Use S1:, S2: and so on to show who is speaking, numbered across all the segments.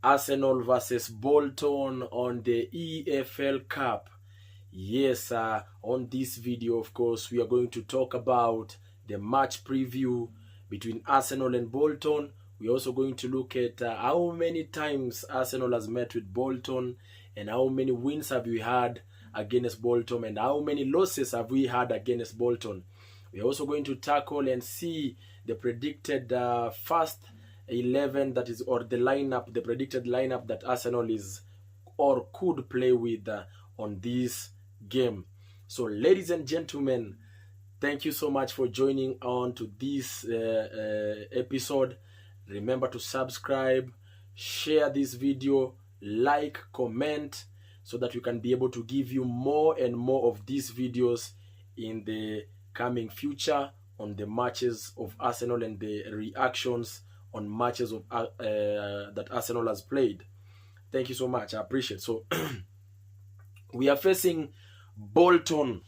S1: Arsenal versus Bolton on the EFL Cup. Yes, on this video, of course, we are going to talk about the match preview between Arsenal and Bolton. We're also going to look at how many times Arsenal has met with Bolton and how many wins have we had against Bolton and how many losses have we had against Bolton. We're also going to tackle and see the predicted first 11 that is, or the lineup, the predicted lineup that Arsenal is or could play with on this game. So, ladies and gentlemen, thank you so much for joining on to this episode. Remember to subscribe, share this video, like, comment, so that we can be able to give you more and more of these videos in the coming future on the matches of Arsenal and the reactions on matches of that Arsenal has played. Thank you so much. I appreciate it. So we are facing Bolton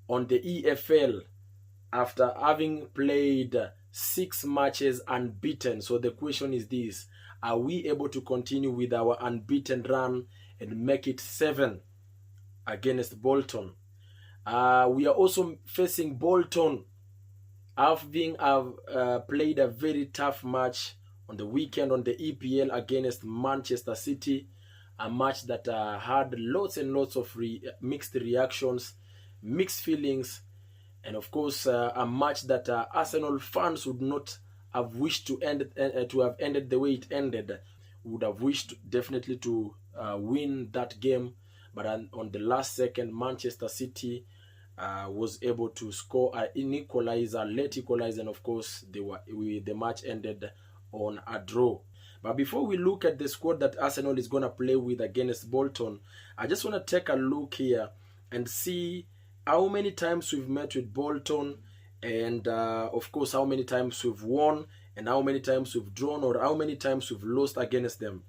S1: on the EFL after having played 6 matches unbeaten. So the question is this: are we able to continue with our unbeaten run and make it 7 against Bolton? We are also facing Bolton having played a very tough match on the weekend on the EPL against Manchester City, a match that had lots and lots of mixed reactions, mixed feelings, and of course a match that Arsenal fans would not have wished to have ended the way it ended. Would have wished definitely to win that game, but on the last second, Manchester City was able to score an equalizer, late equalizer, and of course the match ended on a draw. But before we look at the squad that Arsenal is going to play with against Bolton, I just want to take a look here and see how many times we've met with Bolton, and of course how many times we've won and how many times we've drawn or how many times we've lost against them.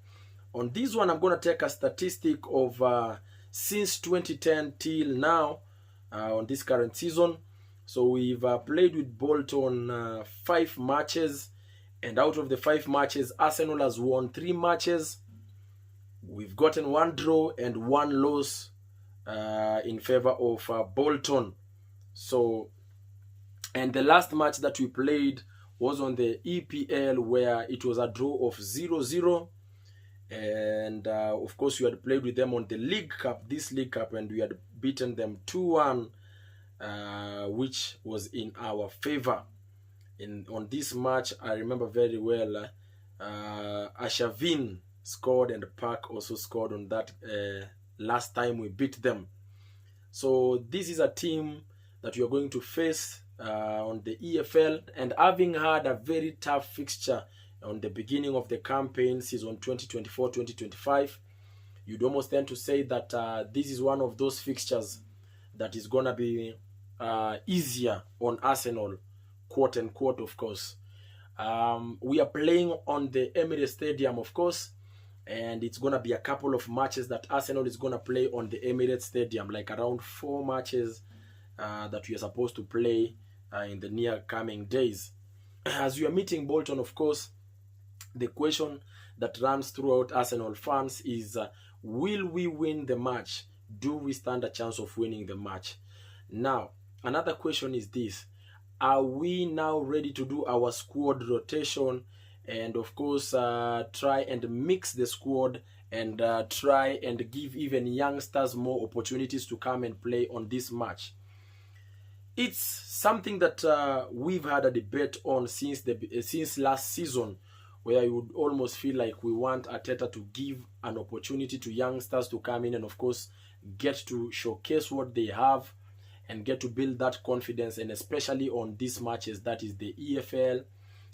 S1: On this one, I'm going to take a statistic of since 2010 till now on this current season. So we've played with Bolton 5 matches, and out of the 5 matches, Arsenal has won 3 matches. We've gotten 1 draw and 1 loss in favor of Bolton. So, and the last match that we played was on the EPL, where it was a draw of 0-0. And of course, we had played with them on the League Cup, this League Cup, and we had beaten them 2-1, which was in our favor. On this match, I remember very well, Ashavin scored and Park also scored on that last time we beat them. So this is a team that you are going to face on the EFL, and having had a very tough fixture on the beginning of the campaign season 2024-2025, you'd almost tend to say that this is one of those fixtures that is going to be easier on Arsenal, quote unquote, of course. We are playing on the Emirates Stadium, of course, and it's going to be a couple of matches that Arsenal is going to play on the Emirates Stadium, like around 4 matches that we are supposed to play in the near coming days. As we are meeting Bolton, of course, the question that runs throughout Arsenal fans is, will we win the match? Do we stand a chance of winning the match? Now, another question is this: are we now ready to do our squad rotation and of course try and mix the squad and try and give even youngsters more opportunities to come and play on this match? It's something that we've had a debate on since last season, where you would almost feel like we want Arteta to give an opportunity to youngsters to come in and of course get to showcase what they have and get to build that confidence, and especially on these matches, that is the EFL,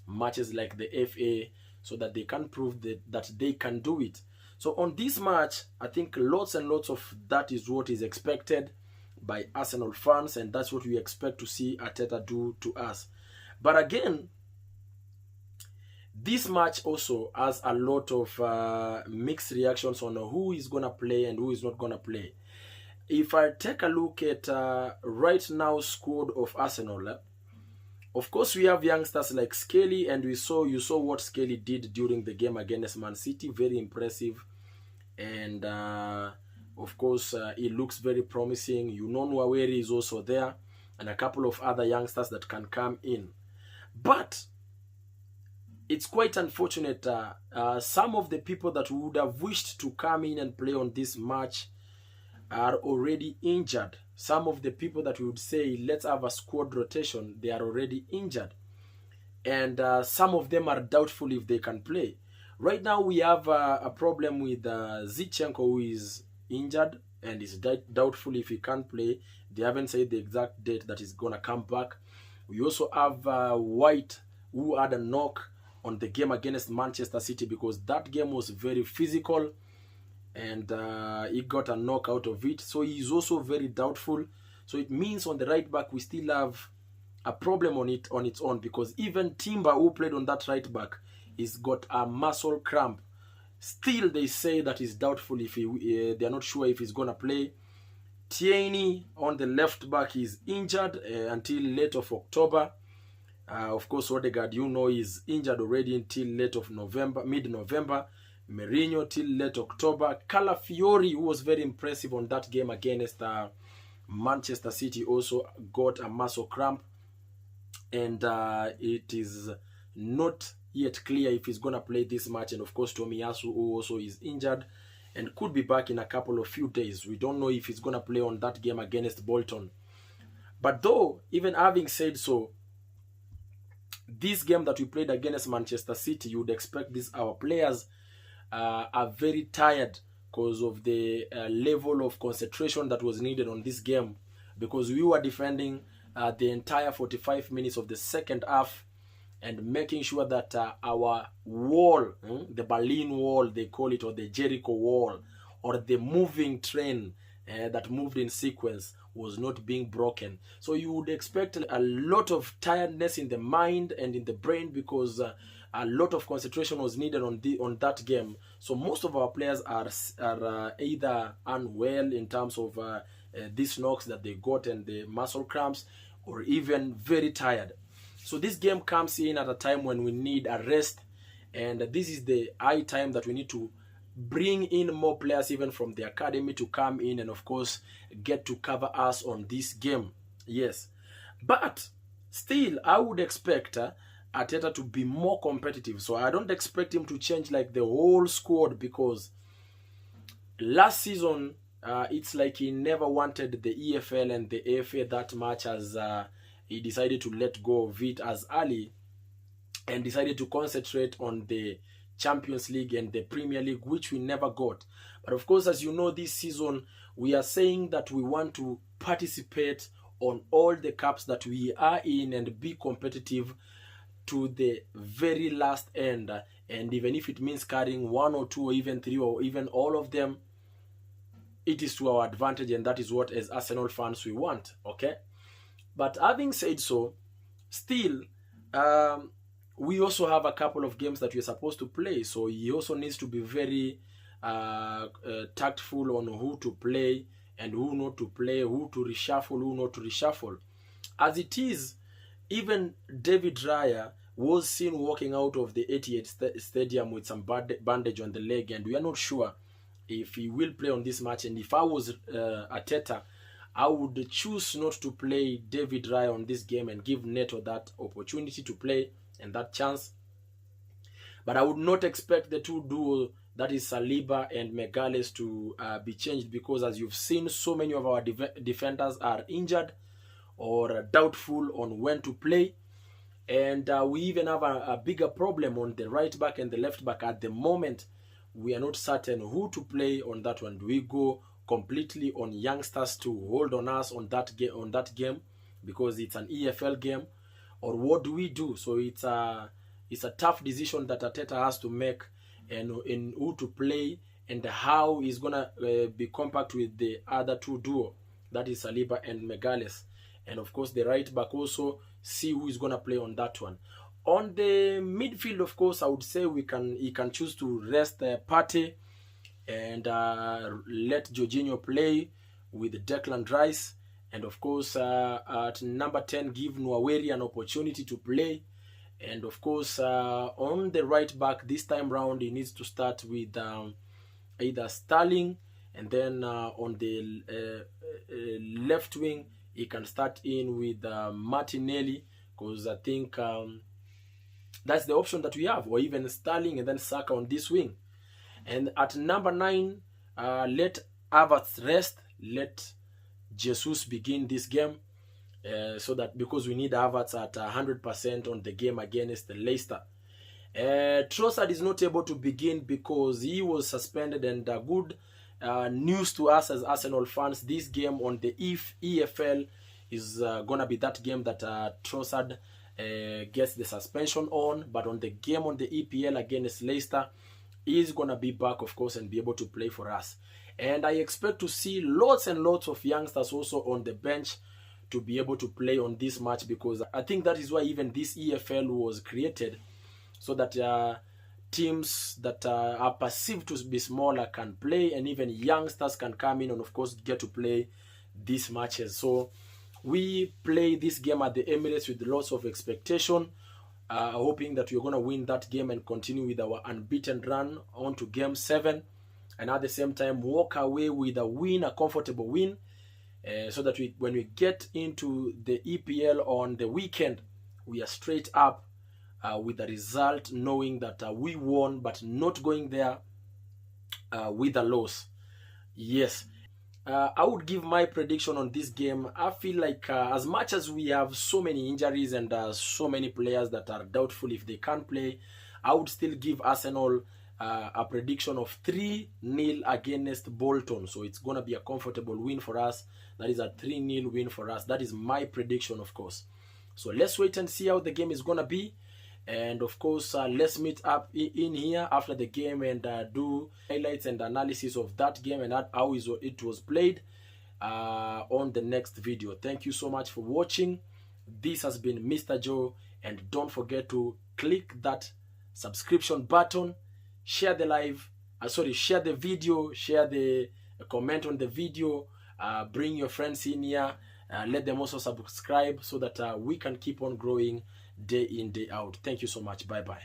S1: matches like the FA, so that they can prove that they can do it. So on this match, I think lots and lots of that is what is expected by Arsenal fans, and that's what we expect to see Arteta do to us. But again, this match also has a lot of mixed reactions on who is going to play and who is not going to play. If I take a look at right now squad of Arsenal, Of course, we have youngsters like Skelly, and you saw what Skelly did during the game against Man City. Very impressive, and of course, it looks very promising. You know, Nwaweri is also there, and a couple of other youngsters that can come in. But it's quite unfortunate. Some of the people that would have wished to come in and play on this match are already injured. Some of the people that we would say, let's have a squad rotation, they are already injured. And some of them are doubtful if they can play. Right now, we have a problem with Zichenko, who is injured and is doubtful if he can play. They haven't said the exact date that he's going to come back. We also have White, who had a knock on the game against Manchester City, because that game was very physical, and he got a knock out of it. So he's also very doubtful. So it means on the right back we still have a problem on its own, because even Timber, who played on that right back, he's got a muscle cramp. Still, they say that he's doubtful if they are not sure if he's gonna play. Tierney on the left back is injured until late of October. Of course, Odegaard, you know, is injured already until late of November, mid-November. Mourinho till late October. Calafiori, who was very impressive on that game against Manchester City, also got a muscle cramp, and it is not yet clear if he's gonna play this match. And of course, Tomiyasu, who also is injured and could be back in a couple of few days. We don't know if he's gonna play on that game against Bolton. But though, even having said so, this game that we played against Manchester City, you would expect our players are very tired because of the level of concentration that was needed on this game, because we were defending the entire 45 minutes of the second half and making sure that our wall, the Berlin Wall they call it, or the Jericho Wall, or the moving train that moved in sequence, was not being broken. So you would expect a lot of tiredness in the mind and in the brain, because a lot of concentration was needed on that game. So most of our players are either unwell in terms of these knocks that they got and the muscle cramps, or even very tired. So this game comes in at a time when we need a rest, and this is the high time that we need to bring in more players even from the academy to come in and of course get to cover us on this game. Yes, but still I would expect Arteta to be more competitive. So I don't expect him to change like the whole squad, because last season it's like he never wanted the EFL and the AFA that much, as he decided to let go of it as early and decided to concentrate on the Champions League and the Premier League, which we never got. But of course, as you know, this season we are saying that we want to participate on all the cups that we are in and be competitive to the very last end. And even if it means carrying one or two or even three or even all of them, it is to our advantage, and that is what as Arsenal fans we want. Okay, but having said so, still we also have a couple of games that we're supposed to play, so he also needs to be very tactful on who to play and who not to play, who to reshuffle, who not to reshuffle. As it is, even David Raya was seen walking out of the Etihad Stadium with some bandage on the leg, and we are not sure if he will play on this match. And if I was Arteta, I would choose not to play David Raya on this game and give Neto that opportunity to play and that chance. But I would not expect the two duo, that is Saliba and Megales, to be changed, because as you've seen, so many of our defenders are injured or doubtful on when to play. And we even have a bigger problem on the right back and the left back. At the moment, we are not certain who to play on that one. Do we go completely on youngsters to hold on us on that game because it's an EFL game, or what do we do? So it's a tough decision that Arteta has to make, and in who to play and how he's gonna be compact with the other two duo, that is Saliba and Megales. And of course the right back also, see who is gonna play on that one. On the midfield, of course, I would say he can choose to rest Partey and let Jorginho play with Declan Rice, And of course, at number 10, give Nwaweri an opportunity to play. And of course, on the right back this time round, he needs to start with either Sterling, and then on the left wing, he can start in with Martinelli, because I think that's the option that we have, or even Sterling and then Saka on this wing. And at number 9, let Havertz rest, let Jesus begin this game, so that, because we need Havertz at 100% on the game against Leicester. Trossard is not able to begin because he was suspended, and good news to us as Arsenal fans, this game on the EFL is gonna be that game that Trossard gets the suspension on. But on the game on the EPL against Leicester, he's gonna be back, of course, and be able to play for us. And I expect to see lots and lots of youngsters also on the bench to be able to play on this match, because I think that is why even this EFL was created, so that teams that are perceived to be smaller can play, and even youngsters can come in and of course get to play these matches. So we play this game at the Emirates with lots of expectation, hoping that we're going to win that game and continue with our unbeaten run on to game 7, and at the same time walk away with a win, a comfortable win, so that when we get into the EPL on the weekend, we are straight up with the result, knowing that we won, but not going there with a loss. Yes, I would give my prediction on this game. I feel like as much as we have so many injuries and so many players that are doubtful if they can play, I would still give Arsenal a prediction of 3-0 against Bolton. So it's going to be a comfortable win for us. That is a 3-0 win for us. That is my prediction, of course. So let's wait and see how the game is going to be. And of course, let's meet up in here after the game and do highlights and analysis of that game and how it was played on the next video. Thank you so much for watching. This has been Mr. Joe, and don't forget to click that subscription button, share the share the video, share the comment on the video, bring your friends in here, let them also subscribe, so that we can keep on growing day in, day out. Thank you so much. Bye bye.